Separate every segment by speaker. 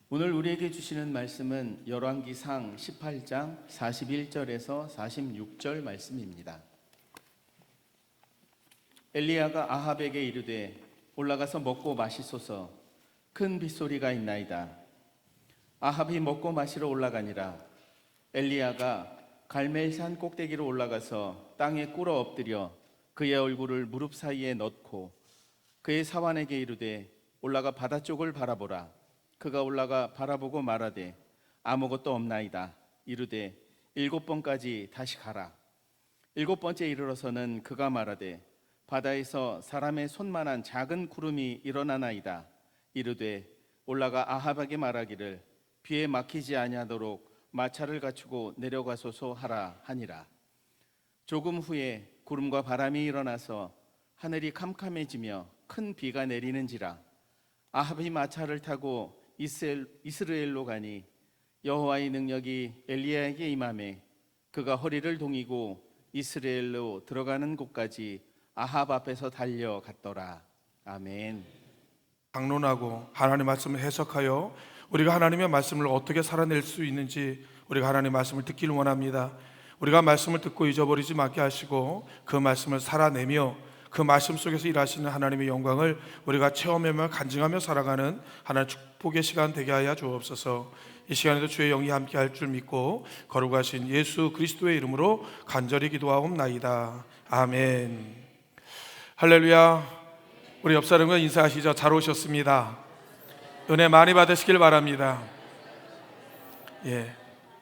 Speaker 1: 오늘 우리에게 주시는 말씀은 열왕기상 18장 41절에서 46절 말씀입니다. 엘리야가 아합에게 이르되 올라가서 먹고 마시소서. 큰 빗소리가 있나이다. 아합이 먹고 마시러 올라가니라. 엘리야가 갈멜산 꼭대기로 올라가서 땅에 꿇어 엎드려 그의 얼굴을 무릎 사이에 넣고 그의 사환에게 이르되 올라가 바다 쪽을 바라보라. 그가 올라가 바라보고 말하되 아무것도 없나이다. 이르되 7번까지 다시 가라. 7번째 이르러서는 그가 말하되 바다에서 사람의 손만한 작은 구름이 일어나나이다. 이르되 올라가 아합에게 말하기를 비에 막히지 아니하도록 마차를 갖추고 내려가소서 하라 하니라. 조금 후에 구름과 바람이 일어나서 하늘이 캄캄해지며 큰 비가 내리는지라. 아합이 마차를 타고 이스라엘로 가니 여호와의 능력이 엘리야에게 임하매 그가 허리를 동이고 이스라엘로 들어가는 곳까지 아합 앞에서 달려갔더라. 아멘.
Speaker 2: 강론하고 하나님의 말씀을 해석하여 우리가 하나님의 말씀을 어떻게 살아낼 수 있는지 우리가 하나님의 말씀을 듣기를 원합니다. 우리가 말씀을 듣고 잊어버리지 않게 하시고 그 말씀을 살아내며 그 말씀 속에서 일하시는 하나님의 영광을 우리가 체험하며 간증하며 살아가는 하나님의 축복의 시간 되게 하여 주옵소서. 이 시간에도 주의 영이 함께 할 줄 믿고 거룩하신 예수 그리스도의 이름으로 간절히 기도하옵나이다. 아멘. 할렐루야. 우리 옆 사람과 인사하시죠. 잘 오셨습니다. 은혜 많이 받으시길 바랍니다.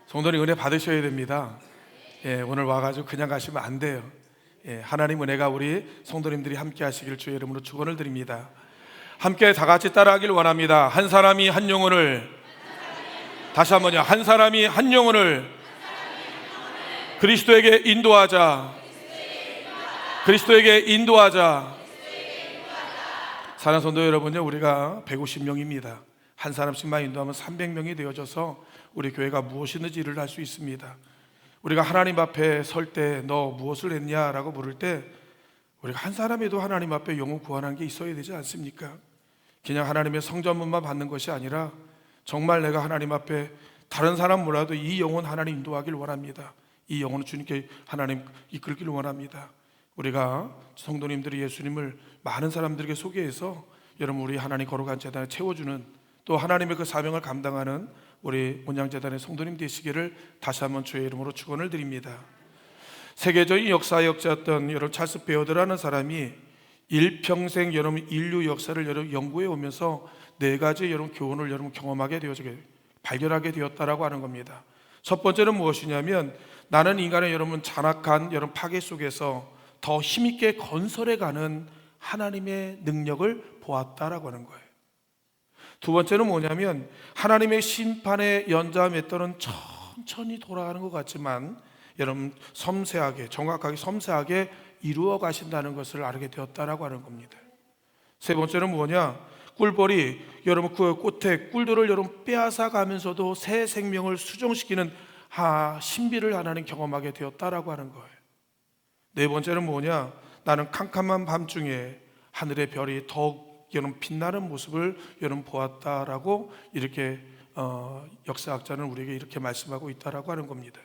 Speaker 2: 성도님 은혜 받으셔야 됩니다. 오늘 와가지고 그냥 가시면 안 돼요. 하나님 은혜가 우리 성도님들이 함께 하시길 주의 이름으로 축원을 드립니다. 함께 다 같이 따라하길 원합니다. 한 사람이 한 영혼을, 다시 한번요. 한 사람이 한 영혼을 그리스도에게 인도하자. 그리스도에게 인도하자. 사랑하는 성도 여러분요, 우리가 150명입니다. 한 사람씩만 인도하면 300명이 되어져서 우리 교회가 무엇이든지 일을 할 수 있습니다. 우리가 하나님 앞에 설 때 너 무엇을 했냐라고 물을 때 우리가 한 사람에도 하나님 앞에 영혼 구원한 게 있어야 되지 않습니까? 그냥 하나님의 성전문만 받는 것이 아니라 정말 내가 하나님 앞에 다른 사람 몰라도 이 영혼 하나님 인도하길 원합니다. 이 영혼을 주님께 하나님 이끌기를 원합니다. 우리가 성도님들이 예수님을 많은 사람들에게 소개해서 여러분 우리 하나님 거룩한 재단에 채워주는 또 하나님의 그 사명을 감당하는 우리 온양재단의 성도님 되시기를 다시 한번 주의 이름으로 축원을 드립니다. 세계적인 역사의 역자였던 여러분 찰스 베어드라는 사람이 일평생 여러분 인류 역사를 여러분 연구해 오면서 4가지 여러분 교훈을 여러분 경험하게 되어지게 발견하게 되었다라고 하는 겁니다. 첫 번째는 무엇이냐면 나는 인간의 여러분 잔악한 여러분 파괴 속에서 더 힘있게 건설해가는 하나님의 능력을 보았다라고 하는 거예요. 두 번째는 뭐냐면 하나님의 심판의 연자 맷돌은 천천히 돌아가는 것 같지만 여러분 섬세하게 정확하게 섬세하게 이루어 가신다는 것을 알게 되었다라고 하는 겁니다. 세 번째는 뭐냐, 꿀벌이 여러분 그 꽃에 꿀들을 여러분 빼앗아 가면서도 새 생명을 수정시키는 신비를 하나님 경험하게 되었다라고 하는 거예요. 네 번째는 뭐냐, 나는 캄캄한 밤중에 하늘의 별이 더욱 여러분 빛나는 모습을 여러분 보았다라고 이렇게 역사학자는 우리에게 이렇게 말씀하고 있다라고 하는 겁니다.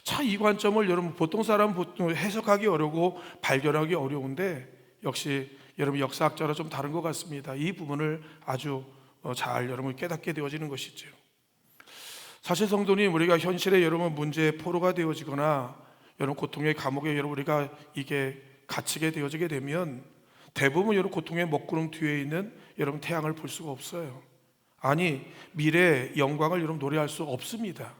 Speaker 2: 자, 이 관점을 여러분 보통 사람은 보통 해석하기 어렵고 발견하기 어려운데 역시 여러분 역사학자로 좀 다른 것 같습니다. 이 부분을 아주 잘 여러분 깨닫게 되어지는 것이죠. 사실 성도님, 우리가 현실에 여러분 문제의 포로가 되어지거나 여러분 고통의 감옥에 여러분 우리가 이게 갇히게 되어지게 되면 대부분 여러분 고통의 먹구름 뒤에 있는 여러분 태양을 볼 수가 없어요. 아니 미래의 영광을 여러분 노래할 수 없습니다.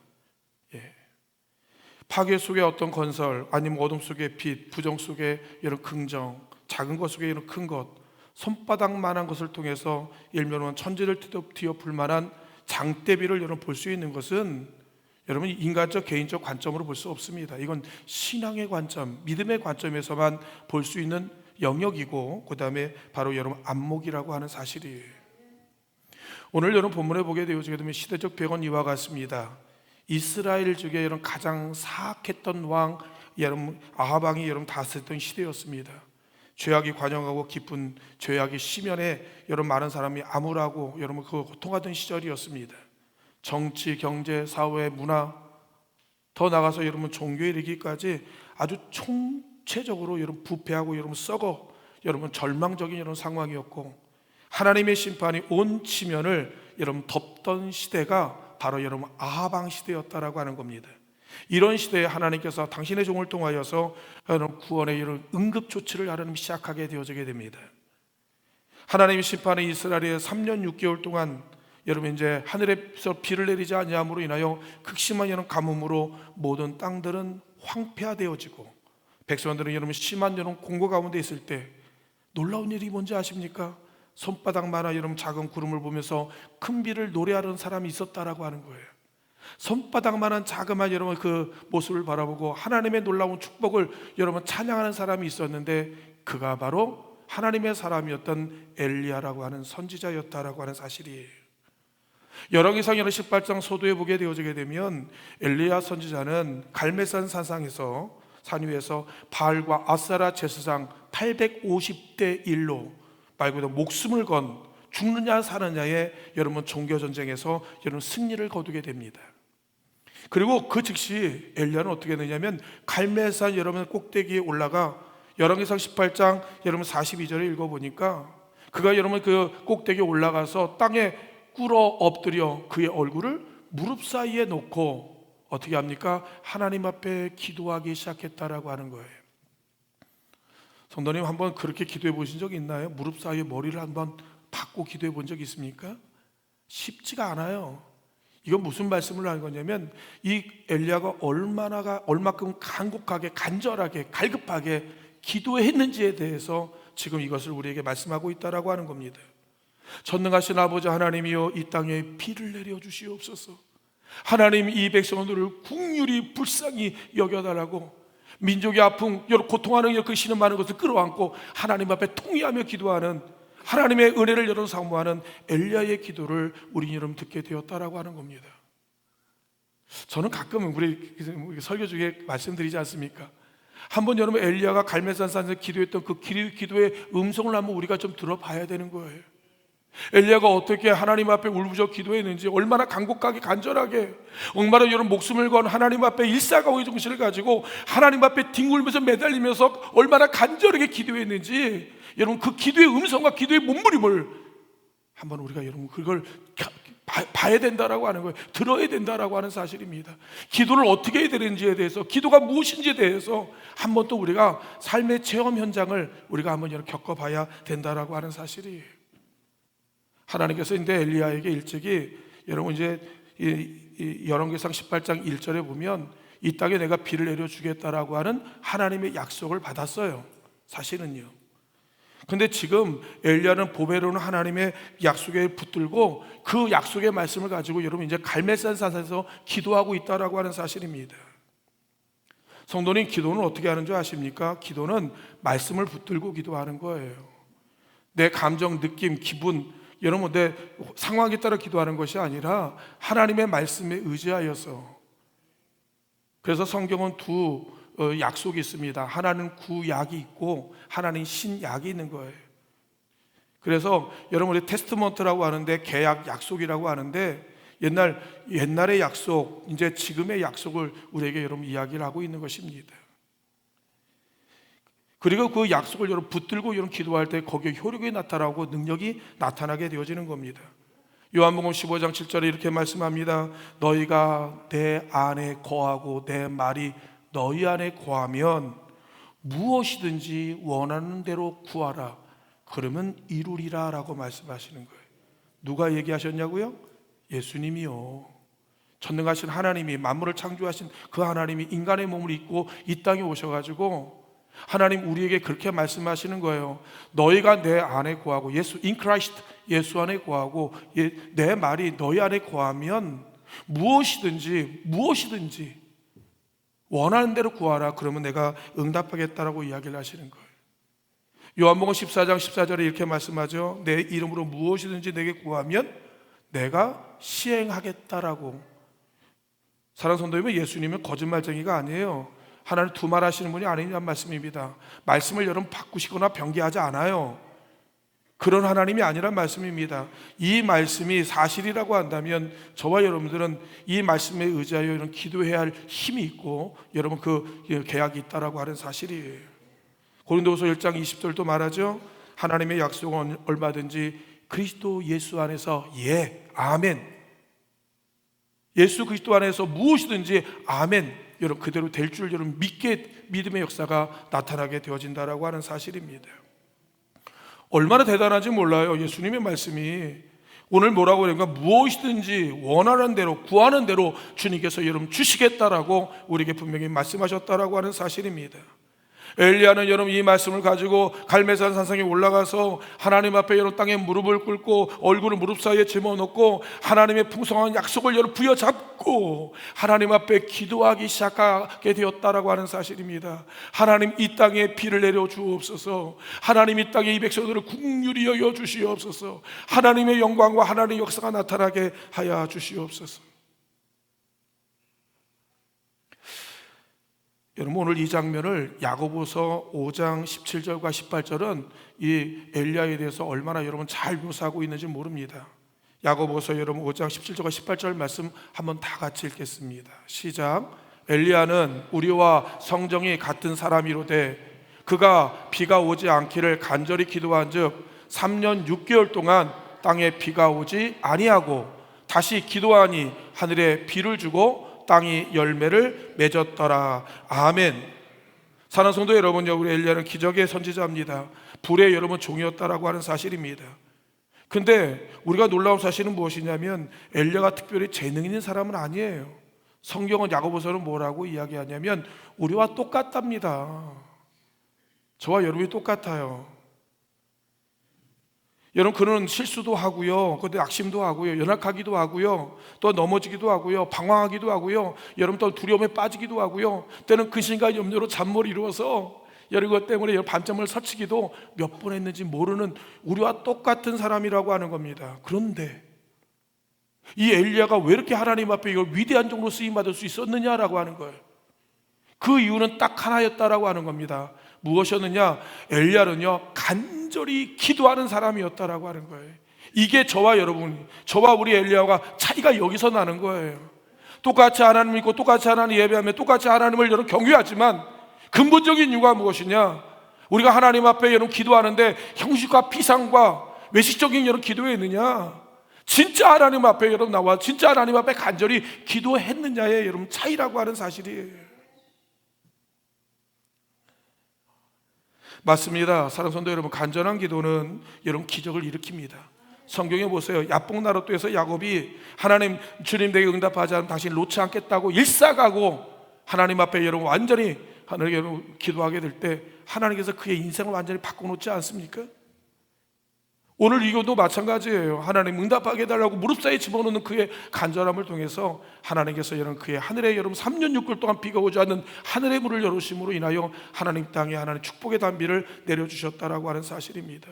Speaker 2: 파괴 속의 어떤 건설, 아니면 어둠 속의 빛, 부정 속의 여러분 긍정, 작은 것 속의 여러분 큰 것, 손바닥만한 것을 통해서 일면은 천지를 뒤엎을 만한 장대비를 여러분 볼 수 있는 것은 여러분 인간적 개인적 관점으로 볼 수 없습니다. 이건 신앙의 관점, 믿음의 관점에서만 볼 수 있는 영역이고 그 다음에 바로 여러분 안목이라고 하는 사실이에요. 오늘 여러분 본문에 보게 되어지게 되면 시대적 배경은 이와 같습니다. 이스라엘 중에 여러분 가장 사악했던 왕 여러분 아합 왕이 여러분 다스렸던 시대였습니다. 죄악이 관영하고 깊은 죄악이 심연에 여러분 많은 사람이 암울하고 여러분 그 고통하던 시절이었습니다. 정치, 경제, 사회, 문화, 더 나가서 여러분 종교에 이르기까지 아주 총체적으로 여러분 부패하고 여러분 썩어 여러분 절망적인 이런 상황이었고, 하나님의 심판이 온 지면을 여러분 덮던 시대가 바로 여러분 아합 왕 시대였다라고 하는 겁니다. 이런 시대에 하나님께서 당신의 종을 통하여서 여러분 구원의 이런 응급 조치를 하나님 시작하게 되어지게 됩니다. 하나님의 심판에 이스라엘이 3년 6개월 동안 여러분 이제 하늘에서 비를 내리지 아니함으로 인하여 극심한 이런 가뭄으로 모든 땅들은 황폐화되어지고, 백성들은 여러분 심한 여러분 공고 가운데 있을 때 놀라운 일이 뭔지 아십니까? 손바닥만한 여러분 작은 구름을 보면서 큰 비를 노래하는 사람이 있었다라고 하는 거예요. 손바닥만한 자그마한 여러분 그 모습을 바라보고 하나님의 놀라운 축복을 여러분 찬양하는 사람이 있었는데, 그가 바로 하나님의 사람이었던 엘리야라고 하는 선지자였다라고 하는 사실이에요. 열왕기상 18장 소도에 보게 되어지게 되면 엘리야 선지자는 갈멜산 산상에서 산 위에서 바알과 아세라 제사장 850대 1로 말 그대로 목숨을 건 죽느냐 사느냐의 여러분 종교 전쟁에서 여러분 승리를 거두게 됩니다. 그리고 그 즉시 엘리야는 어떻게 했느냐면 갈멜산 여러분 꼭대기에 올라가 열왕기상 18장 여러분 42절에 읽어보니까 그가 여러분 그 꼭대기에 올라가서 땅에 꿇어 엎드려 그의 얼굴을 무릎 사이에 놓고 어떻게 합니까? 하나님 앞에 기도하기 시작했다라고 하는 거예요. 성도님 한번 그렇게 기도해 보신 적 있나요? 무릎 사이에 머리를 한번 박고 기도해 본 적 있습니까? 쉽지가 않아요. 이건 무슨 말씀을 하는 거냐면 이 엘리야가 얼마큼 간곡하게 간절하게 갈급하게 기도했는지에 대해서 지금 이것을 우리에게 말씀하고 있다라고 하는 겁니다. 전능하신 아버지 하나님이여, 이 땅에 비를 내려 주시옵소서. 하나님, 이 백성들을 긍휼히 불쌍히 여겨달라고 민족의 아픔, 여러 고통하는 그 신음 많은 것을 끌어안고 하나님 앞에 통회하며 기도하는 하나님의 은혜를 여러 사모하는 엘리야의 기도를 우리 여러분 듣게 되었다라고 하는 겁니다. 저는 가끔은 우리 설교 중에 말씀드리지 않습니까? 한번 여러분 엘리야가 갈멜산 산에서 기도했던 그 기도의 음성을 한번 우리가 좀 들어봐야 되는 거예요. 엘리야가 어떻게 하나님 앞에 울부짖어 기도했는지, 얼마나 간곡하게 간절하게 얼마나 여러분 목숨을 건 하나님 앞에 일사각오의 정신을 가지고 하나님 앞에 뒹굴면서 매달리면서 얼마나 간절하게 기도했는지, 여러분 그 기도의 음성과 기도의 몸부림을 한번 우리가 여러분 그걸 봐야 된다라고 하는 거예요. 들어야 된다라고 하는 사실입니다. 기도를 어떻게 해야 되는지에 대해서, 기도가 무엇인지에 대해서 한번 또 우리가 삶의 체험 현장을 우리가 한번 여러분 겪어봐야 된다라고 하는 사실이에요. 하나님께서 이제 엘리야에게 일찍이 여러분 이제 열왕기상 18장 1절에 보면 이 땅에 내가 비를 내려주겠다라고 하는 하나님의 약속을 받았어요. 사실은요. 근데 지금 엘리야는 보배로는 하나님의 약속에 붙들고 그 약속의 말씀을 가지고 여러분 이제 갈멜산 산에서 기도하고 있다라고 하는 사실입니다. 성도님, 기도는 어떻게 하는 줄 아십니까? 기도는 말씀을 붙들고 기도하는 거예요. 내 감정, 느낌, 기분, 여러분 내 상황에 따라 기도하는 것이 아니라 하나님의 말씀에 의지하여서. 그래서 성경은 두 약속이 있습니다. 하나는 구약이 있고 하나는 신약이 있는 거예요. 그래서 여러분이 테스트먼트라고 하는데 계약 약속이라고 하는데 옛날의 약속, 이제 지금의 약속을 우리에게 여러분 이야기를 하고 있는 것입니다. 그리고 그 약속을 여러분 붙들고 여러분 기도할 때 거기에 효력이 나타나고 능력이 나타나게 되어지는 겁니다. 요한복음 15장 7절에 이렇게 말씀합니다. 너희가 내 안에 거하고 내 말이 너희 안에 거하면 무엇이든지 원하는 대로 구하라. 그러면 이루리라 라고 말씀하시는 거예요. 누가 얘기하셨냐고요? 예수님이요. 전능하신 하나님이, 만물을 창조하신 그 하나님이 인간의 몸을 입고 이 땅에 오셔가지고 하나님 우리에게 그렇게 말씀하시는 거예요. 너희가 내 안에 거하고, 예수 in Christ, 예수 안에 거하고 내 말이 너희 안에 거하면 무엇이든지 원하는 대로 구하라. 그러면 내가 응답하겠다라고 이야기를 하시는 거예요. 요한복음 14장 14절에 이렇게 말씀하죠. 내 이름으로 무엇이든지 내게 구하면 내가 시행하겠다라고. 사랑하는 성도님은 예수님은 거짓말쟁이가 아니에요. 하나님 두말하시는 분이 아니냐는 말씀입니다. 말씀을 여러분 바꾸시거나 변개하지 않아요. 그런 하나님이 아니란 말씀입니다. 이 말씀이 사실이라고 한다면 저와 여러분들은 이 말씀에 의지하여 이런 기도해야 할 힘이 있고 여러분 그 계약이 있다라고 하는 사실이에요. 고린도후서 1장 20절도 말하죠. 하나님의 약속은 얼마든지 그리스도 예수 안에서 아멘. 예수 그리스도 안에서 무엇이든지 아멘. 여러분 그대로 될 줄 여러분 믿음의 역사가 나타나게 되어진다라고 하는 사실입니다. 얼마나 대단한지 몰라요. 예수님의 말씀이 오늘 뭐라고 그러니까 무엇이든지 원하는 대로 구하는 대로 주님께서 여러분 주시겠다라고 우리에게 분명히 말씀하셨다라고 하는 사실입니다. 엘리야는 여러분 이 말씀을 가지고 갈멜산 산성에 올라가서 하나님 앞에 여러분 땅에 무릎을 꿇고 얼굴을 무릎 사이에 집어넣고 하나님의 풍성한 약속을 여러분 부여잡고 하나님 앞에 기도하기 시작하게 되었다라고 하는 사실입니다. 하나님 이 땅에 비를 내려 주옵소서. 하나님 이 땅에 이 백성들을 긍휼히 여겨 주시옵소서. 하나님의 영광과 하나님의 역사가 나타나게 하여 주시옵소서. 여러분 오늘 이 장면을 야고보서 5장 17절과 18절은 이 엘리야에 대해서 얼마나 여러분 잘 묘사하고 있는지 모릅니다. 야고보서 여러분 5장 17절과 18절 말씀 한번 다 같이 읽겠습니다. 시작. 엘리야는 우리와 성정이 같은 사람이로되 그가 비가 오지 않기를 간절히 기도한즉 3년 6개월 동안 땅에 비가 오지 아니하고 다시 기도하니 하늘에 비를 주고 땅이 열매를 맺었더라. 아멘. 사랑하는 성도 여러분, 우리 엘리야는 기적의 선지자입니다. 불의 여러분 종이었다라고 하는 사실입니다. 근데 우리가 놀라운 사실은 무엇이냐면 엘리야가 특별히 재능 있는 사람은 아니에요. 성경은 야고보서는 뭐라고 이야기하냐면 우리와 똑같답니다. 저와 여러분이 똑같아요. 여러분 그는 실수도 하고요, 근데 악심도 하고요, 연약하기도 하고요, 또 넘어지기도 하고요, 방황하기도 하고요, 여러분 또 두려움에 빠지기도 하고요, 때는 근심과 염려로 잠못 이루어서 여러분 것 때문에 밤잠을 설치기도 몇 번 했는지 모르는 우리와 똑같은 사람이라고 하는 겁니다. 그런데 이 엘리야가 왜 이렇게 하나님 앞에 이걸 위대한 종으로 쓰임 받을 수 있었느냐라고 하는 거예요. 그 이유는 딱 하나였다라고 하는 겁니다. 무엇이었느냐? 엘리야는요 간절히 기도하는 사람이었다라고 하는 거예요. 이게 저와 여러분, 저와 우리 엘리야가 차이가 여기서 나는 거예요. 똑같이 하나님 믿고 똑같이 하나님 예배하며 똑같이 하나님을 여러분 경외하지만 근본적인 이유가 무엇이냐? 우리가 하나님 앞에 여러분 기도하는데 형식과 피상과 외식적인 여러분 기도에 있느냐? 진짜 하나님 앞에 여러분 나와 진짜 하나님 앞에 간절히 기도했느냐의 여러분 차이라고 하는 사실이에요. 맞습니다. 사랑하는 성도 여러분, 간절한 기도는 여러분 기적을 일으킵니다. 성경에 보세요. 야복나루토에서 야곱이 하나님 주님 내게 응답하지 않으면 당신 놓지 않겠다고 일사가고 하나님 앞에 여러분 완전히 하나님께 여러분 기도하게 될 때 하나님께서 그의 인생을 완전히 바꿔놓지 않습니까? 오늘 이것도 마찬가지예요. 하나님 응답하게 해달라고 무릎 사이에 집어넣는 그의 간절함을 통해서 하나님께서 여러분 그의 하늘에 여러분 3년 6개월 동안 비가 오지 않는 하늘의 문을 열으심으로 인하여 하나님 땅에 하나님 축복의 단비를 내려주셨다라고 하는 사실입니다.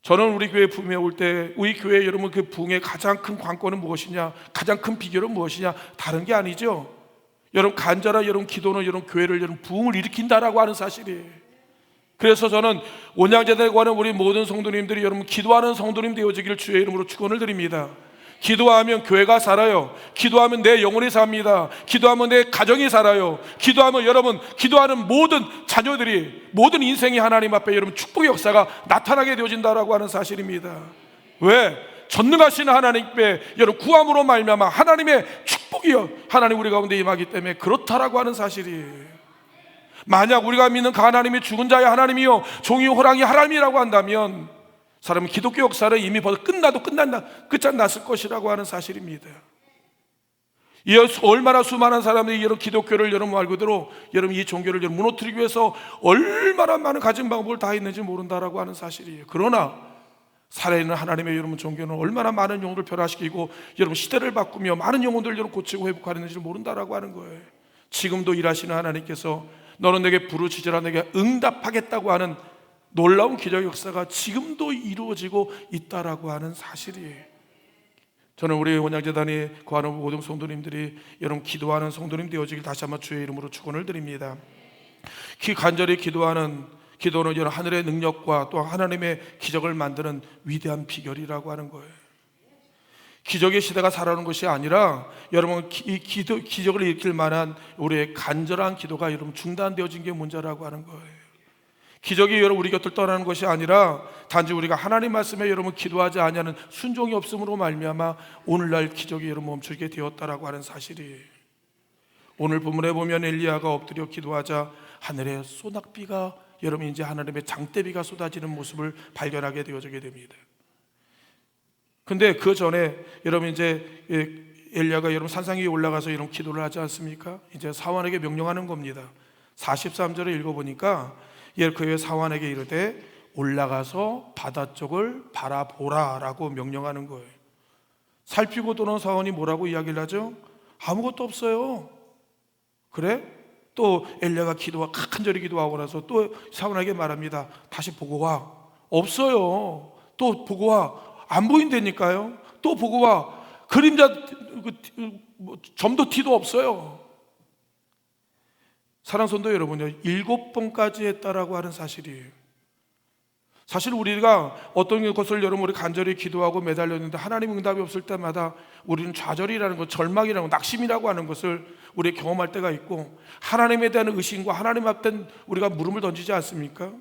Speaker 2: 저는 우리 교회 부흥에 올 때 우리 교회 여러분 그 부흥의 가장 큰 관건은 무엇이냐, 가장 큰 비결은 무엇이냐, 다른 게 아니죠. 여러분 간절한 여러분 기도는 여러분 교회를 여러분 부흥을 일으킨다라고 하는 사실이에요. 그래서 저는 온양제단에 관한 우리 모든 성도님들이 여러분 기도하는 성도님 되어지기를 주의 이름으로 축원을 드립니다. 기도하면 교회가 살아요. 기도하면 내 영혼이 삽니다. 기도하면 내 가정이 살아요. 기도하면 여러분 기도하는 모든 자녀들이 모든 인생이 하나님 앞에 여러분 축복의 역사가 나타나게 되어진다라고 하는 사실입니다. 왜? 전능하신 하나님께 여러분 구함으로 말미암아 하나님의 축복이요 하나님 우리 가운데 임하기 때문에 그렇다라고 하는 사실이에요. 만약 우리가 믿는 그 하나님이 죽은 자의 하나님이요 종이 호랑이 하나님이라고 한다면 사람은 기독교 역사를 이미 벌써 끝났을 것이라고 하는 사실입니다. 이어서 얼마나 수많은 사람들이 이런 기독교를 여러분 말 그대로 여러분 이 종교를 여러분 무너뜨리기 위해서 얼마나 많은 가진 방법을 다 했는지 모른다라고 하는 사실이에요. 그러나 살아있는 하나님의 여러분 종교는 얼마나 많은 영혼을 변화시키고 여러분 시대를 바꾸며 많은 영혼들 여러분 고치고 회복하는지 모른다라고 하는 거예요. 지금도 일하시는 하나님께서 너는 내게 부르짖으라 내게 응답하겠다고 하는 놀라운 기적의 역사가 지금도 이루어지고 있다라고 하는 사실이에요. 저는 우리 원양재단에 거하는 모든 성도님들이 여러분 기도하는 성도님 되어지길 다시 한번 주의 이름으로 축원을 드립니다. 간절히 기도는 여러분 하늘의 능력과 또 하나님의 기적을 만드는 위대한 비결이라고 하는 거예요. 기적의 시대가 살아오는 것이 아니라 여러분 이 기적을 일으킬 만한 우리의 간절한 기도가 여러분 중단되어진 게 문제라고 하는 거예요. 기적이 여러분 우리 곁을 떠나는 것이 아니라 단지 우리가 하나님 말씀에 여러분 기도하지 아니하는 순종이 없음으로 말미암아 오늘날 기적이 여러분 멈추게 되었다라고 하는 사실이, 오늘 본문에 보면 엘리야가 엎드려 기도하자 하늘에 소낙비가 여러분 이제 하나님의 장대비가 쏟아지는 모습을 발견하게 되어지게 됩니다. 근데 그 전에 여러분 이제 엘리야가 여러분 산상 위에 올라가서 이런 기도를 하지 않습니까? 이제 사환에게 명령하는 겁니다. 43절을 읽어보니까 그의 사환에게 이르되 올라가서 바다 쪽을 바라보라 라고 명령하는 거예요. 살피고 도는 사환이 뭐라고 이야기를 하죠? 아무것도 없어요. 그래? 또 엘리야가 간절히 기도하고 나서 또 사환에게 말합니다. 다시 보고 와. 없어요. 또 보고 와. 안 보인다니까요. 또 보고 와. 그림자 점도 티도 없어요. 사랑하는 성도 여러분요, 7번까지 했다라고 하는 사실이에요. 사실 우리가 어떤 것을 여러분 우리 간절히 기도하고 매달렸는데 하나님 응답이 없을 때마다 우리는 좌절이라는 것, 절망이라는 것, 낙심이라고 하는 것을 우리 경험할 때가 있고, 하나님에 대한 의심과 하나님 앞에 우리가 물음을 던지지 않습니까?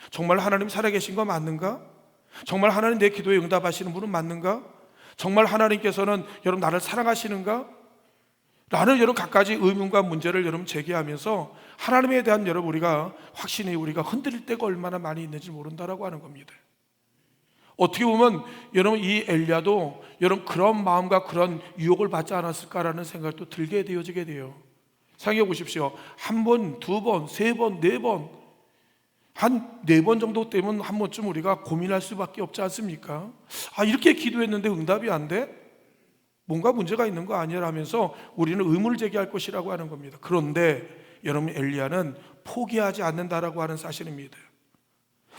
Speaker 2: 정말 하나님 살아계신 거 맞는가? 정말 하나님 내 기도에 응답하시는 분은 맞는가? 정말 하나님께서는 여러분 나를 사랑하시는가? 라는 여러분 갖가지 의문과 문제를 여러분 제기하면서 하나님에 대한 여러분 우리가 확신이 우리가 흔들릴 때가 얼마나 많이 있는지 모른다라고 하는 겁니다. 어떻게 보면 여러분 이 엘리야도 여러분 그런 마음과 그런 유혹을 받지 않았을까라는 생각도 들게 되어지게 돼요. 생각해 보십시오. 한 번, 두 번, 세 번, 네 번, 한 4번 정도 되면 한 번쯤 우리가 고민할 수밖에 없지 않습니까? 이렇게 기도했는데 응답이 안 돼? 뭔가 문제가 있는 거 아니야? 라면서 우리는 의문을 제기할 것이라고 하는 겁니다. 그런데 여러분 엘리야는 포기하지 않는다라고 하는 사실입니다.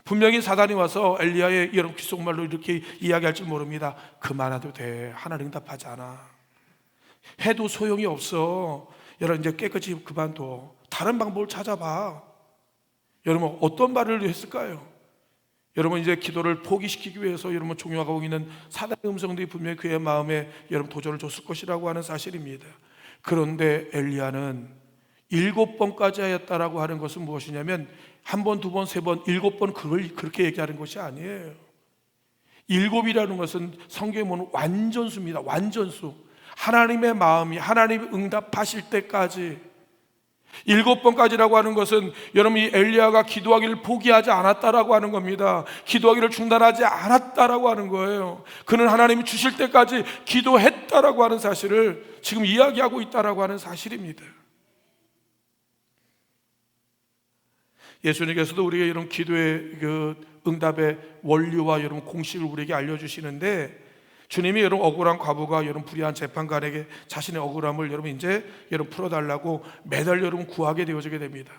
Speaker 2: 분명히 사단이 와서 엘리야의 여러분 귓속말로 이렇게 이야기할지 모릅니다. 그만해도 돼. 하나님 응답하지 않아. 해도 소용이 없어. 여러분 이제 깨끗이 그만둬. 다른 방법을 찾아봐. 여러분 어떤 말을 했을까요? 여러분 이제 기도를 포기시키기 위해서 여러분 종용하고 있는 사단의 음성들이 분명히 그의 마음에 여러분 도전을 줬을 것이라고 하는 사실입니다. 그런데 엘리야는 7번까지 하였다라고 하는 것은 무엇이냐면 한 번, 두 번, 세 번, 7번 그렇게 얘기하는 것이 아니에요. 7이라는 것은 성경에 보면 완전수입니다. 완전수. 하나님의 마음이 하나님이 응답하실 때까지 7번까지라고 하는 것은 여러분 이 엘리야가 기도하기를 포기하지 않았다라고 하는 겁니다. 기도하기를 중단하지 않았다라고 하는 거예요. 그는 하나님이 주실 때까지 기도했다라고 하는 사실을 지금 이야기하고 있다라고 하는 사실입니다. 예수님께서도 우리에게 이런 기도의 응답의 원리와 여러분 공식을 우리에게 알려주시는데, 주님이 여러분 억울한 과부가 여러분 불의한 재판관에게 자신의 억울함을 여러분 이제 여러분 풀어달라고 매달 여러분 구하게 되어지게 됩니다.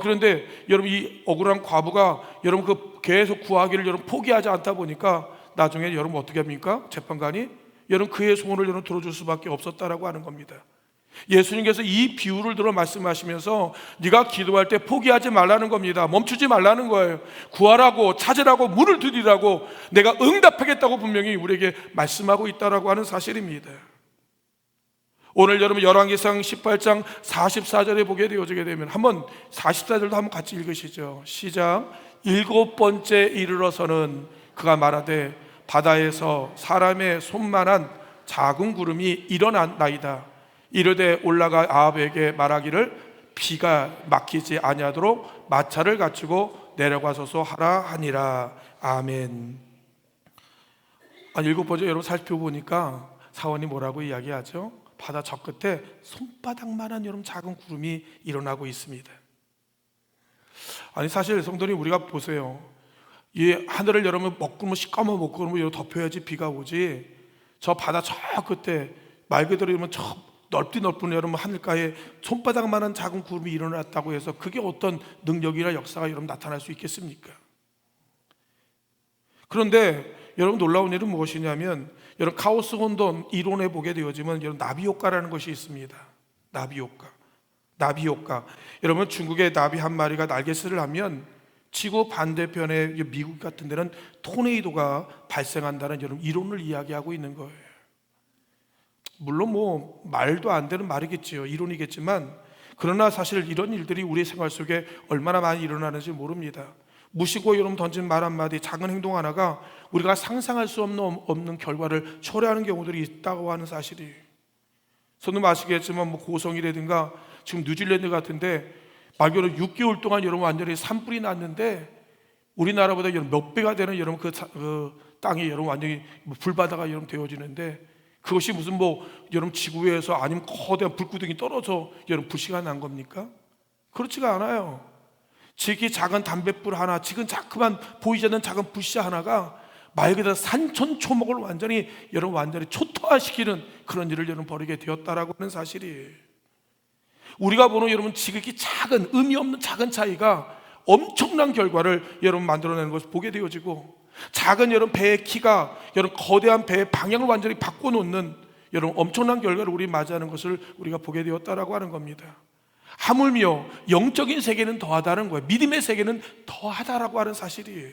Speaker 2: 그런데 여러분 이 억울한 과부가 여러분 계속 구하기를 여러분 포기하지 않다 보니까 나중에 여러분 어떻게 합니까? 재판관이 여러분 그의 소원을 여러분 들어줄 수밖에 없었다라고 하는 겁니다. 예수님께서 이 비유를 들어 말씀하시면서 네가 기도할 때 포기하지 말라는 겁니다. 멈추지 말라는 거예요. 구하라고, 찾으라고, 문을 두드리라고 내가 응답하겠다고 분명히 우리에게 말씀하고 있다라고 하는 사실입니다. 오늘 여러분 열왕기상 18장 44절에 보게 되어지게 되면 한번 44절도 한번 같이 읽으시죠. 시작. 7번째 이르러서는 그가 말하되 바다에서 사람의 손만한 작은 구름이 일어났나이다. 이르되 올라가 아합에게 말하기를 비가 막히지 아니하도록 마차를 갖추고 내려가소서 하라 하니라. 아멘. 7번째 여러분 살펴보니까 사원이 뭐라고 이야기하죠? 바다 저 끝에 손바닥만한 여러분 작은 구름이 일어나고 있습니다. 사실 성도님 우리가 보세요. 이 하늘을 여러분 먹구름 시꺼먼 먹구름을 덮여야지 비가 오지. 저 바다 저 끝에 말 그대로 이러면 저 넓디 넓은 여러분 하늘가에 손바닥만한 작은 구름이 일어났다고 해서 그게 어떤 능력이나 역사가 여러분 나타날 수 있겠습니까? 그런데 여러분 놀라운 일은 무엇이냐면 여러분 카오스 혼돈 이론에 보게 되어지면 여러분 나비 효과라는 것이 있습니다. 나비 효과. 여러분 중국의 나비 한 마리가 날갯짓을 하면 지구 반대편의 미국 같은 데는 토네이도가 발생한다는 여러분 이론을 이야기하고 있는 거예요. 물론 뭐 말도 안 되는 말이겠지요. 이론이겠지만 그러나 사실 이런 일들이 우리 생활 속에 얼마나 많이 일어나는지 모릅니다. 무시고 여러분 던진 말 한마디, 작은 행동 하나가 우리가 상상할 수 없는 결과를 초래하는 경우들이 있다고 하는 사실이. 저도 아시겠지만 뭐 고성이라든가 지금 뉴질랜드 같은데 말고는 6개월 동안 여러분 완전히 산불이 났는데 우리나라보다 여러분 몇 배가 되는 여러분 그 땅이 여러분 완전히 불바다가 여러분 되어지는데 그것이 무슨 뭐 여러분 지구에서 아니면 거대한 불구덩이 떨어져 여러분 불씨가 난 겁니까? 그렇지가 않아요. 지극히 작은 담뱃불 하나, 지금 자꾸만 보이지 않는 작은 불씨 하나가 말 그대로 산천초목을 완전히 여러분 완전히 초토화시키는 그런 일을 여러분 벌이게 되었다라고 하는 사실이. 우리가 보는 여러분 지극히 작은 의미 없는 작은 차이가 엄청난 결과를 여러분 만들어내는 것을 보게 되어지고, 작은 여러분 배의 키가 여러분 거대한 배의 방향을 완전히 바꿔놓는 여러분 엄청난 결과를 우리 맞이하는 것을 우리가 보게 되었다라고 하는 겁니다. 하물며 영적인 세계는 더하다는 거예요. 믿음의 세계는 더하다라고 하는 사실이에요.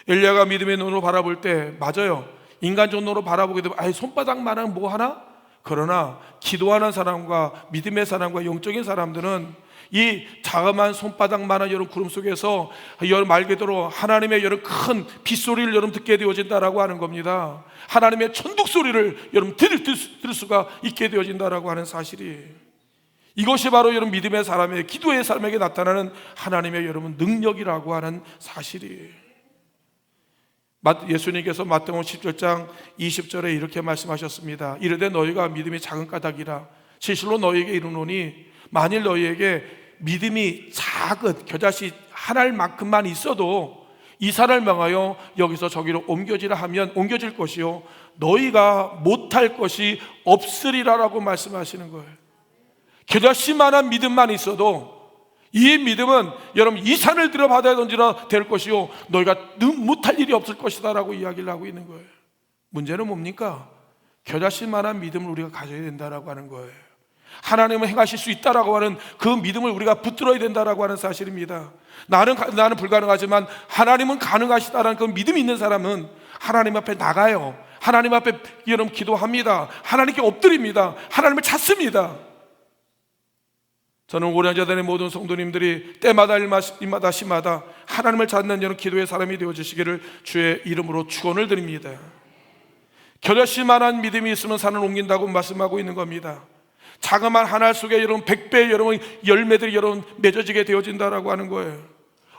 Speaker 2: 엘리야가 믿음의 눈으로 바라볼 때 맞아요. 인간적 눈으로 바라보게 되면 아예 손바닥만한 뭐 하나? 그러나 기도하는 사람과 믿음의 사람과 영적인 사람들은 이 자그마한 손바닥만한 여러분 구름 속에서 여러분 말 그대로 하나님의 여러분 큰 빗소리를 여러분 듣게 되어진다라고 하는 겁니다. 하나님의 천국 소리를 여러분 들을 수가 있게 되어진다라고 하는 사실이. 이것이 바로 여러분 믿음의 사람의 기도의 사람에게 나타나는 하나님의 여러분 능력이라고 하는 사실이. 예수님께서 마태복음 17장 20절에 이렇게 말씀하셨습니다. 이르되 너희가 믿음이 작은 까닭이라 실실로 너희에게 이르노니 만일 너희에게 믿음이 작은 겨자씨 하나만큼만 있어도 이 산을 명하여 여기서 저기로 옮겨지라 하면 옮겨질 것이요 너희가 못할 것이 없으리라라고 말씀하시는 거예요. 겨자씨만한 믿음만 있어도 이 믿음은 여러분 이 산을 들어 바다에 던지라 될 것이요 너희가 못할 일이 없을 것이다 라고 이야기를 하고 있는 거예요. 문제는 뭡니까? 겨자씨만한 믿음을 우리가 가져야 된다라고 하는 거예요. 하나님은 행하실 수 있다라고 하는 그 믿음을 우리가 붙들어야 된다라고 하는 사실입니다. 나는 불가능하지만 하나님은 가능하시다라는 그 믿음이 있는 사람은 하나님 앞에 나가요. 하나님 앞에 여러분 기도합니다. 하나님께 엎드립니다. 하나님을 찾습니다. 저는 오련자단의 모든 성도님들이 때마다 일마다 시마다 하나님을 찾는 이런 기도의 사람이 되어주시기를 주의 이름으로 축원을 드립니다. 겨자씨만한 믿음이 있으면 산을 옮긴다고 말씀하고 있는 겁니다. 자그마한 한 알 속에 여러분 100배의 여러분 열매들이 여러분 맺어지게 되어진다라고 하는 거예요.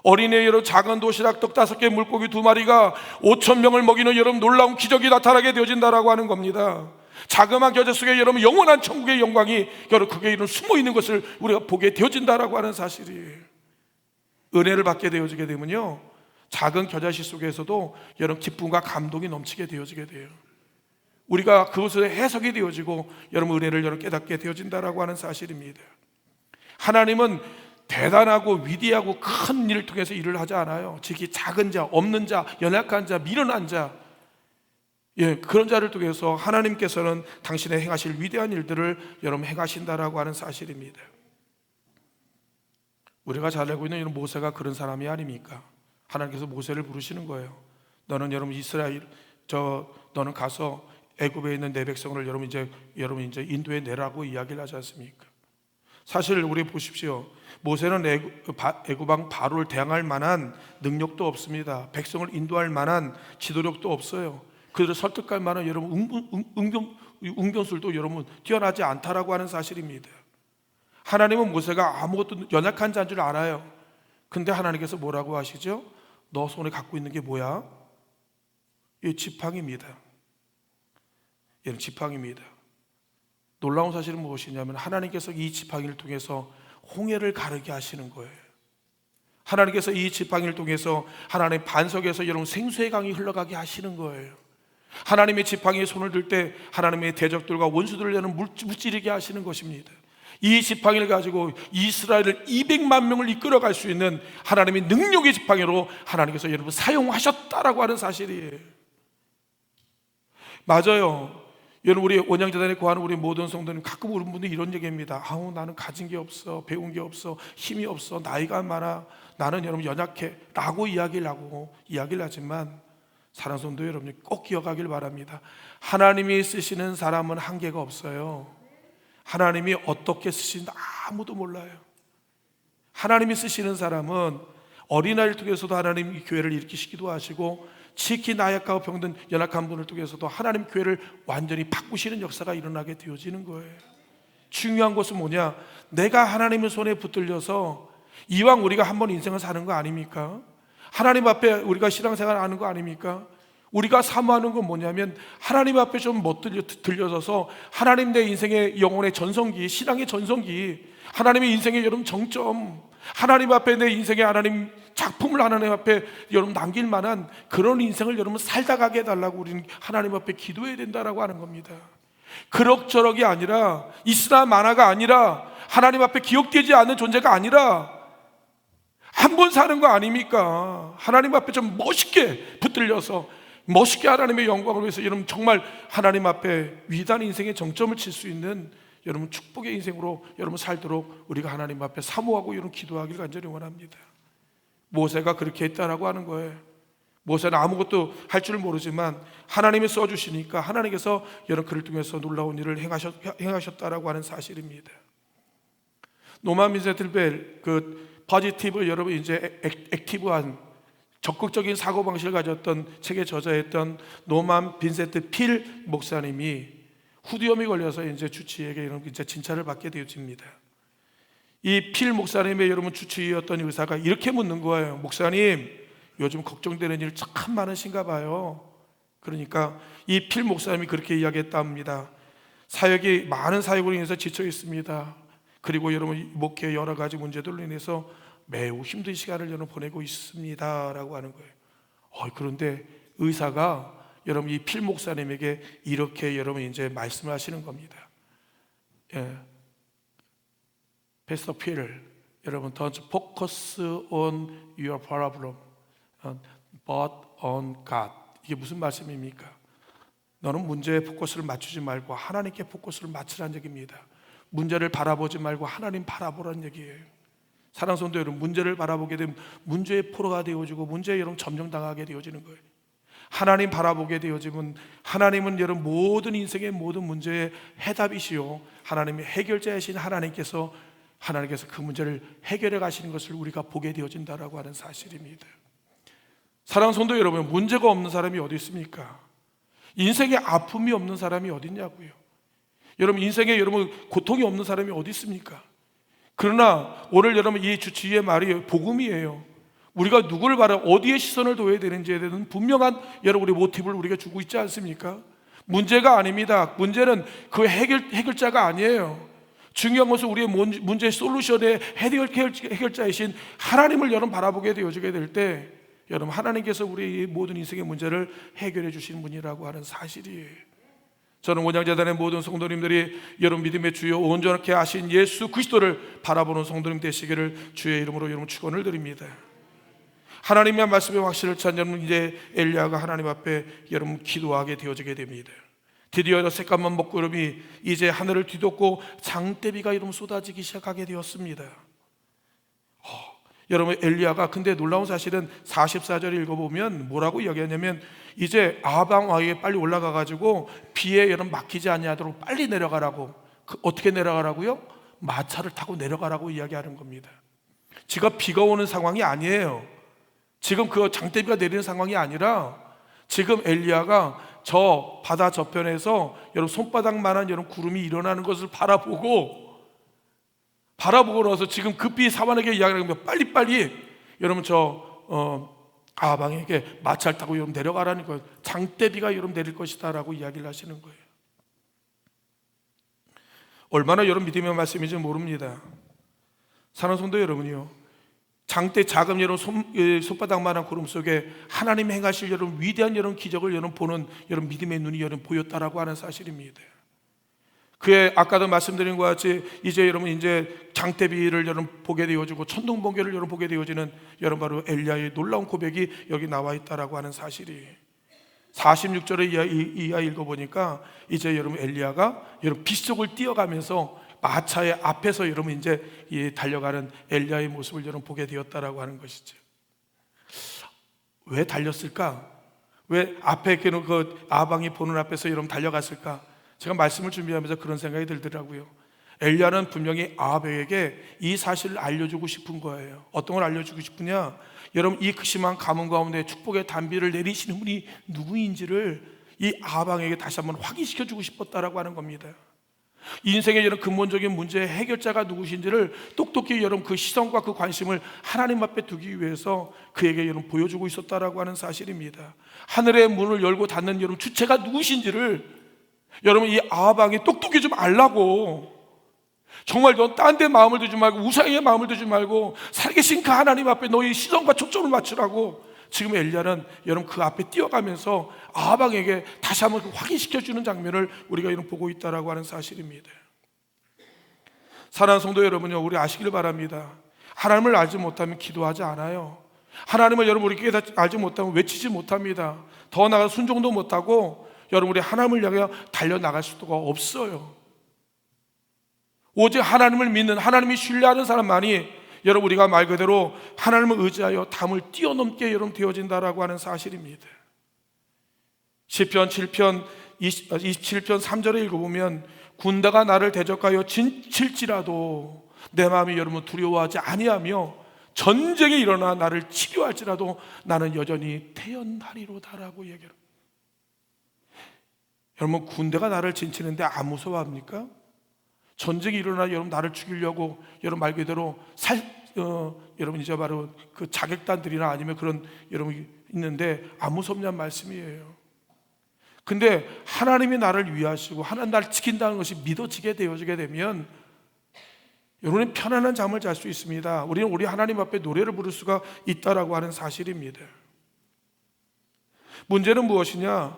Speaker 2: 어린애 여러분 작은 도시락 떡 5개 물고기 2마리가 5,000명을 먹이는 여러분 놀라운 기적이 나타나게 되어진다라고 하는 겁니다. 자그마한 겨자 속에 여러분 영원한 천국의 영광이 여러분 그게 이런 숨어 있는 것을 우리가 보게 되어진다라고 하는 사실이에요. 은혜를 받게 되어지게 되면요 작은 겨자씨 속에서도 여러분 기쁨과 감동이 넘치게 되어지게 돼요. 우리가 그것을 해석이 되어지고 여러분 은혜를 여러분 깨닫게 되어진다라고 하는 사실입니다. 하나님은 대단하고 위대하고 큰 일을 통해서 일을 하지 않아요. 특히 작은 자, 없는 자, 연약한 자, 미련한 자, 그런 자를 통해서 하나님께서는 당신의 행하실 위대한 일들을 여러분 행하신다라고 하는 사실입니다. 우리가 잘 알고 있는 이런 모세가 그런 사람이 아닙니까? 하나님께서 모세를 부르시는 거예요. 너는 여러분 너는 가서 애굽에 있는 내 백성을 여러분 이제 인도에 내라고 이야기를 하지 않습니까? 사실 우리 보십시오. 모세는 애굽 왕 바로를 대항할 만한 능력도 없습니다. 백성을 인도할 만한 지도력도 없어요. 그들을 설득할 만한 여러분 웅변술도 여러분 뛰어나지 않다라고 하는 사실입니다. 하나님은 모세가 아무것도 연약한 자인 줄 알아요. 근데 하나님께서 뭐라고 하시죠? 너 손에 갖고 있는 게 뭐야? 이 지팡이입니다. 얘는 지팡이입니다. 놀라운 사실은 무엇이냐면 하나님께서 이 지팡이를 통해서 홍해를 가르게 하시는 거예요. 하나님께서 이 지팡이를 통해서 하나님의 반석에서 여러분 생수의 강이 흘러가게 하시는 거예요. 하나님의 지팡이에 손을 들 때 하나님의 대적들과 원수들을 여러분 무찌르게 하시는 것입니다. 이 지팡이를 가지고 이스라엘을 200만 명을 이끌어갈 수 있는 하나님의 능력의 지팡이로 하나님께서 여러분 사용하셨다라고 하는 사실이에요. 맞아요. 여러분, 우리 원양재단에 거하는 우리 모든 성도님, 가끔 우리 분들이 이런 얘기합니다. 아우, 나는 가진 게 없어, 배운 게 없어, 힘이 없어, 나이가 많아, 나는 여러분 연약해 라고 이야기를 하지만 사랑하는 성도 여러분, 꼭 기억하길 바랍니다. 하나님이 쓰시는 사람은 한계가 없어요. 하나님이 어떻게 쓰시는지 아무도 몰라요. 하나님이 쓰시는 사람은 어린아이를 통해서도 하나님 교회를 일으키시기도 하시고, 지키 나약하고 병든 연약한 분을 통해서도 하나님 교회를 완전히 바꾸시는 역사가 일어나게 되어지는 거예요. 중요한 것은 뭐냐? 내가 하나님의 손에 붙들려서 이왕 우리가 한번 인생을 사는 거 아닙니까? 하나님 앞에 우리가 신앙생활 하는 거 아닙니까? 우리가 사모하는 건 뭐냐면 하나님 앞에 좀 들려서서 하나님 내 인생의 영혼의 전성기, 신앙의 전성기, 하나님의 인생의 여러분 정점, 하나님 앞에 내 인생의 하나님 작품을 하나님 앞에 여러분 남길 만한 그런 인생을 여러분 살다 가게 해달라고 우리는 하나님 앞에 기도해야 된다라고 하는 겁니다. 그럭저럭이 아니라, 있으나 마나가 아니라, 하나님 앞에 기억되지 않는 존재가 아니라 한 번 사는 거 아닙니까? 하나님 앞에 좀 멋있게 붙들려서 멋있게 하나님의 영광을 위해서 여러분 정말 하나님 앞에 위대한 인생의 정점을 칠 수 있는 여러분 축복의 인생으로 여러분 살도록 우리가 하나님 앞에 사모하고 여러분 기도하길 간절히 원합니다. 모세가 그렇게 했다라고 하는 거예요. 모세는 아무것도 할 줄 모르지만 하나님이 써주시니까 하나님께서 여러분 그를 통해서 놀라운 일을 행하셨다라고 하는 사실입니다. 노만 빈센트 그 포지티브 여러분 이제 액티브한 적극적인 사고방식을 가졌던 책의 저자였던 노만 빈센트 필 목사님이 후두염이 걸려서 이제 주치의에게 이제 진찰을 받게 되어집니다. 이 필 목사님의 여러분 주치의였던 의사가 이렇게 묻는 거예요. 목사님, 요즘 걱정되는 일 참 많으신가 봐요. 그러니까 이 필 목사님이 그렇게 이야기했답니다. 사역이 많은 사역으로 인해서 지쳐 있습니다. 그리고 여러분 목회 여러 가지 문제들로 인해서 매우 힘든 시간을 여러분 보내고 있습니다라고 하는 거예요. 그런데 의사가 여러분 이 필 목사님에게 이렇게 여러분 이제 말씀을 하시는 겁니다. Pastor Phil, 여러분 don't focus on your problem, but on God. 이게 무슨 말씀입니까? 너는 문제에 포커스를 맞추지 말고 하나님께 포커스를 맞추라는 얘기입니다. 문제를 바라보지 말고 하나님 바라보라는 얘기예요. 사랑하는 성도 여러분, 문제를 바라보게 되면 문제의 포로가 되어지고 문제에 여러분 점령당하게 되어지는 거예요. 하나님 바라보게 되어지면 하나님은 여러분 모든 인생의 모든 문제의 해답이시요 하나님의 해결자이신 하나님께서 그 문제를 해결해 가시는 것을 우리가 보게 되어진다라고 하는 사실입니다. 사랑하는 성도 여러분, 문제가 없는 사람이 어디 있습니까? 인생에 아픔이 없는 사람이 어디 있냐고요. 여러분 인생에 여러분 고통이 없는 사람이 어디 있습니까? 그러나 오늘 여러분 이 주치의의 말이 복음이에요. 우리가 누구를 어디에 시선을 둬야 되는지에 대한 분명한 여러분 우리 모티브를 우리가 주고 있지 않습니까? 문제가 아닙니다. 문제는 그 해결자가 아니에요. 중요한 것은 우리의 문제의 솔루션의 해결자이신 하나님을 여러분 바라보게 되어지게 될 때 여러분 하나님께서 우리의 모든 인생의 문제를 해결해 주시는 분이라고 하는 사실이에요. 저는 원양재단의 모든 성도님들이 여러분 믿음의 주요 온전하게 하신 예수 그리스도를 바라보는 성도님 되시기를 주의 이름으로 여러분 축원을 드립니다. 하나님의 말씀의 확신을 찬 여러분, 이제 엘리야가 하나님 앞에 여러분 기도하게 되어지게 됩니다. 드디어 새까만 먹구름이 이제 하늘을 뒤덮고 장대비가 여러분 쏟아지기 시작하게 되었습니다. 여러분 엘리야가 근데 놀라운 사실은 44절 읽어보면 뭐라고 이야기하냐면 이제 아방 왕에게 빨리 올라가 가지고 비에 여러분 막히지 아니하도록 빨리 내려가라고. 어떻게 내려가라고요? 마차를 타고 내려가라고 이야기하는 겁니다. 지금 비가 오는 상황이 아니에요. 지금 그 장대비가 내리는 상황이 아니라 지금 엘리야가 저 바다 저편에서 여러분 손바닥만한 여러분 구름이 일어나는 것을 바라보고 나서 지금 급히 사환에게 이야기하는 겁니다. 빨리빨리 여러분 아방에게 마차를 타고 여러분 내려가라는 거예요. 장대비가 여러분 내릴 것이다 라고 이야기를 하시는 거예요. 얼마나 여러분 믿음의 말씀인지 모릅니다. 사랑하는 성도 여러분이요, 장대 작은 여러분 손바닥만한 구름 속에 하나님 행하실 여러분 위대한 여러분 기적을 여러분 보는 여러분 믿음의 눈이 여러분 보였다라고 하는 사실입니다. 그의 아까도 말씀드린 것 같이 이제 여러분 이제 장대비를 여러분 보게 되어지고 천둥번개를 여러분 보게 되어지는 여러분 바로 엘리야의 놀라운 고백이 여기 나와 있다라고 하는 사실이 46절의 이하 읽어보니까 이제 여러분 엘리야가 여러분 빗속을 뛰어가면서 마차의 앞에서 여러분 이제 달려가는 엘리야의 모습을 여러분 보게 되었다라고 하는 것이죠. 왜 달렸을까? 왜 앞에 그 아방이 보는 앞에서 여러분 달려갔을까? 제가 말씀을 준비하면서 그런 생각이 들더라고요. 엘리야는 분명히 아합에게 이 사실을 알려주고 싶은 거예요. 어떤 걸 알려주고 싶으냐? 여러분 이 극심한 가뭄 가운데 축복의 단비를 내리시는 분이 누구인지를 이 아합에게 다시 한번 확인시켜주고 싶었다라고 하는 겁니다. 인생의 이런 근본적인 문제의 해결자가 누구신지를 똑똑히 여러분 그 시선과 그 관심을 하나님 앞에 두기 위해서 그에게 여러분 보여주고 있었다라고 하는 사실입니다. 하늘의 문을 열고 닫는 여러분 주체가 누구신지를 여러분 이 아합 왕이 똑똑히 좀 알라고, 정말 넌 딴 데 마음을 두지 말고 우상에 마음을 두지 말고 살계신 그 하나님 앞에 너희 시선과 초점을 맞추라고 지금 엘리야는 여러분 그 앞에 뛰어가면서 아합 왕에게 다시 한번 확인시켜주는 장면을 우리가 여러분 보고 있다라고 하는 사실입니다. 사랑하는 성도 여러분요, 우리 아시길 바랍니다. 하나님을 알지 못하면 기도하지 않아요. 하나님을 여러분 우리 알지 못하면 외치지 못합니다. 더 나아가 순종도 못하고 여러분 우리 하나님을 향해 달려나갈 수가 없어요. 오직 하나님을 믿는, 하나님이 신뢰하는 사람만이 여러분 우리가 말 그대로 하나님을 의지하여 담을 뛰어넘게 여러분 되어진다라고 하는 사실입니다. 시편 7편 27편 3절에 읽어보면 군대가 나를 대적하여 진칠지라도 내 마음이 여러분 두려워하지 아니하며 전쟁이 일어나 나를 치료할지라도 나는 여전히 태연하리로다라고 얘기합니다. 여러분 군대가 나를 진치는데 안 무서워합니까? 전쟁이 일어나 여러분 나를 죽이려고 여러분 말 그대로 여러분 이제 바로 그 자객단들이나 아니면 그런 여러분 있는데 안 무섭냐는 말씀이에요. 근데 하나님이 나를 위하시고 하나님 나를 지킨다는 것이 믿어지게 되어지게 되면 여러분은 편안한 잠을 잘 수 있습니다. 우리는 우리 하나님 앞에 노래를 부를 수가 있다라고 하는 사실입니다. 문제는 무엇이냐?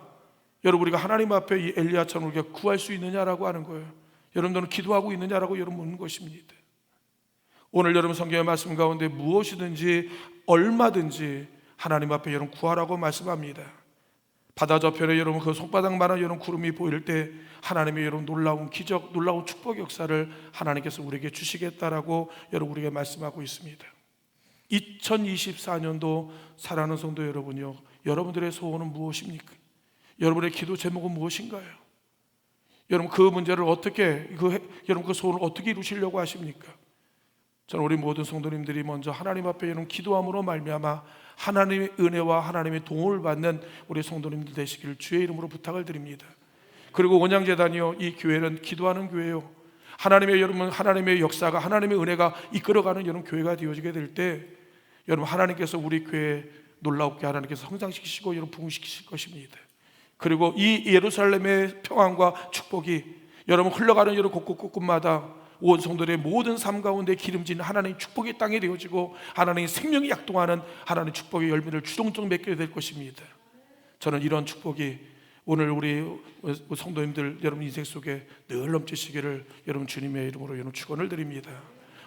Speaker 2: 여러분 우리가 하나님 앞에 이 엘리야처럼 우리가 구할 수 있느냐라고 하는 거예요. 여러분들은 기도하고 있느냐라고 여러분 묻는 것입니다. 오늘 여러분 성경의 말씀 가운데 무엇이든지 얼마든지 하나님 앞에 여러분 구하라고 말씀합니다. 바다 저편에 여러분 그 손바닥만한 여러분 구름이 보일 때 하나님의 여러분 놀라운 기적, 놀라운 축복 역사를 하나님께서 우리에게 주시겠다라고 여러분 우리에게 말씀하고 있습니다. 2024년도 사랑하는 성도 여러분요, 여러분들의 소원은 무엇입니까? 여러분의 기도 제목은 무엇인가요? 여러분 그 문제를 어떻게 여러분 그 소원을 어떻게 이루시려고 하십니까? 저는 우리 모든 성도님들이 먼저 하나님 앞에 여러분 기도함으로 말미암아 하나님의 은혜와 하나님의 도움을 받는 우리 성도님들 되시기를 주의 이름으로 부탁을 드립니다. 그리고 원양재단이요, 이 교회는 기도하는 교회요. 하나님의 여러분 하나님의 역사가 하나님의 은혜가 이끌어가는 여러분 교회가 되어지게 될 때 여러분 하나님께서 우리 교회 놀랍게 하나님께서 성장시키시고 여러분 부흥시키실 것입니다. 그리고 이 예루살렘의 평안과 축복이 여러분 흘러가는 여러분 곳곳곳곳마다 온 성도들의 모든 삶 가운데 기름진 하나님의 축복의 땅이 되어지고 하나님의 생명이 약동하는 하나님의 축복의 열매를 주동적 맺게 될 것입니다. 저는 이런 축복이 오늘 우리 성도님들 여러분 인생 속에 늘 넘치시기를 여러분 주님의 이름으로 여러분 축원을 드립니다.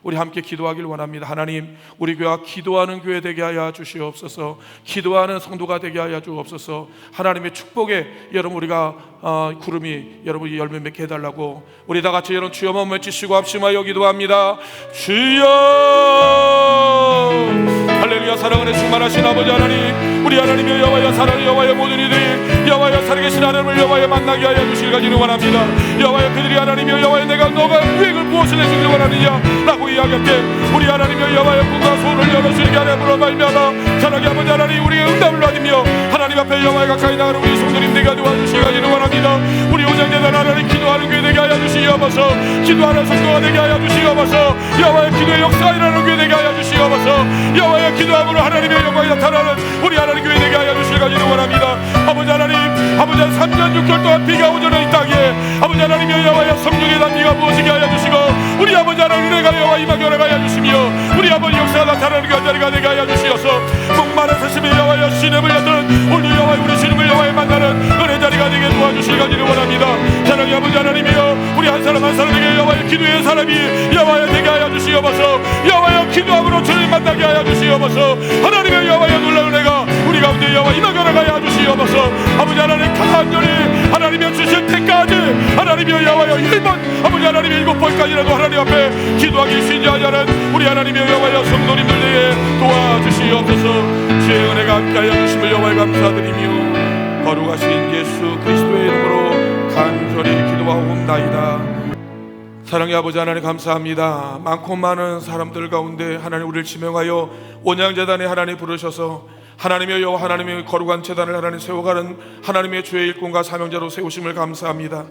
Speaker 2: 우리 함께 기도하길 원합니다. 하나님, 우리 교회가 기도하는 교회 되게 하여 주시옵소서. 기도하는 성도가 되게 하여 주옵소서. 하나님의 축복에 여러분 우리가 구름이 여러분 열매 맺게 해달라고 우리 다 같이 여러분 주여 한번 외치시고 합심하여 기도합니다. 주여, 할렐루야. 사랑은혜 충만하신 아버지 하나님, 우리 하나님의 여호와여 사랑의 여호와의 모든 이들이 여호와여 살아계신 하나님을 여호와여 만나게 하여 주시길 가지를 원합니다. 여호와여 그들이 하나님이여 여호와여 내가 너가 계획을 무엇을 해주길 원하느냐 라고 이야기할 때 우리 하나님이여 여호와여 꿈과 소원을 열어주시게 하나님으로 말미암아 사랑의 아버지 하나님 우리의 응답을 받으며 하나님 앞에 여호와여 가까이 나가는 우리 성도님들과 도와주시길 가지를 원합니다. 우리 오장재단 하나님 기도하는 교회 되게 하여 주시옵소서. 기도하는 성도가 되게 하여 주시옵소서. 여호와여 기도의 역사가 일어나는 교회 되게 하여 주시옵소서. 여호와여 기도함으로 하나님의 영광이 나타나는 우리 하나님 교회 되게 하여 주시길 가지를 원합니다. 아버지 하나님, 아버지 3년 6개월 동안 비가 오전에 이 땅에 아버지 하나님이여 여호와여 성령의 단비가 부어지게 하여 주시고 우리 아버지 하나님 은혜가 여호와 임하게 하여 주시며 우리 아버지 역사가 나타나는 그 자리가 되게 하여 주시어서 목마른 사심의 여호와여 신음을 여든 오늘 여호와여 우리 신음을 여호와여 만나는 은혜 자리가 되게 도와주시길 가지를 원합니다. 사랑의 아버지 하나님이여 우리 한 사람 한 사람에게 여호와의 기도의 사람이 여호와의 되게 하여 주시옵소서. 여호와의 기도함으로 주님 만나게 하여 주시옵소서. 하나님의 여호와의 놀라운 은혜가 우리 가운데 여호와 임하게 하여 주시옵소서. 아버지 하나님 간절히 하나님의 주실 때까지 하나님의 여호와의 일번 아버지 하나님의 7번까지라도 하나님 앞에 기도하기 쉬지 않는 우리 하나님의 여호와의 성도님들 내에 도와주시옵소서. 주의 은혜가 함께하여 주심을 여호와에 감사드리며 거룩하신 예수 그리스도의 이름으로 간절히 기도하옵나이다. 사랑의 아버지 하나님 감사합니다. 많고 많은 사람들 가운데 하나님 우리를 지명하여 온양재단에 하나님 부르셔서 하나님의 여호와 하나님의 거룩한 재단을 하나님 세워가는 하나님의 주의 일꾼과 사명자로 세우심을 감사합니다.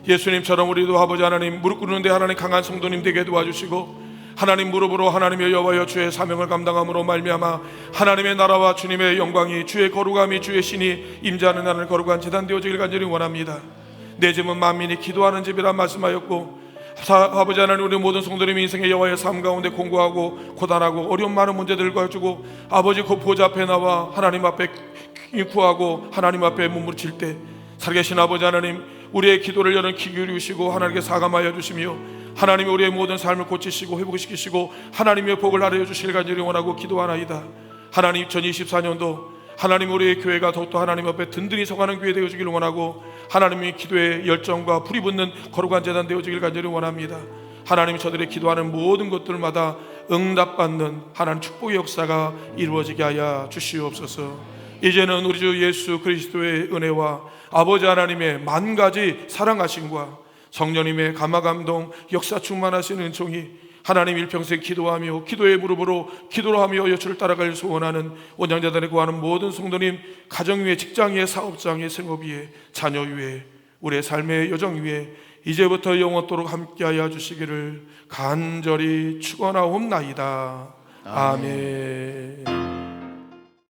Speaker 2: 예수님처럼 우리도 아버지 하나님 무릎 꿇는데 하나님 강한 성도님 되게 도와주시고 하나님 무릎으로 하나님의 여호와여 주의 사명을 감당함으로 말미암아 하나님의 나라와 주님의 영광이 주의 거룩함이 주의 신이 임재하는 하나님 거룩한 재단 되어지길 간절히 원합니다. 내 집은 만민이 기도하는 집이라 말씀하였고 아버지 하나님 우리 모든 성도님이 인생의 여호와의 삶 가운데 공고하고 고단하고 어려운 많은 문제들을 가지고 아버지 그 보좌 앞에 나와 하나님 앞에 구하고 하나님 앞에 몸부림칠 때 살아계신 아버지 하나님 우리의 기도를 여는 귀 기울이시고 하나님께 사감하여 주시며 하나님이 우리의 모든 삶을 고치시고 회복시키시고 하나님의 복을 하려 주실 간절히 원하고 기도하나이다. 하나님 2024년도 하나님 우리의 교회가 더욱더 하나님 앞에 든든히 서가는 교회 되어지기를 원하고 하나님의 기도에 열정과 불이 붙는 거룩한 재단 되어지길 간절히 원합니다. 하나님이 저들의 기도하는 모든 것들마다 응답받는 하나님 축복의 역사가 이루어지게 하여 주시옵소서. 이제는 우리 주 예수 그리스도의 은혜와 아버지 하나님의 만가지 사랑하심과 성령님의 감화감동 역사 충만하신 은총이 하나님 일평생 기도하며 기도의 무릎으로 기도로 하며 여주를 따라갈 소원하는 온양재단에 구하는 모든 성도님 가정 위에 직장 위에 사업장 위에 생업 위에 자녀 위에 우리의 삶의 여정 위에 이제부터 영원토록 함께하여 주시기를 간절히 축원하옵나이다. 아멘.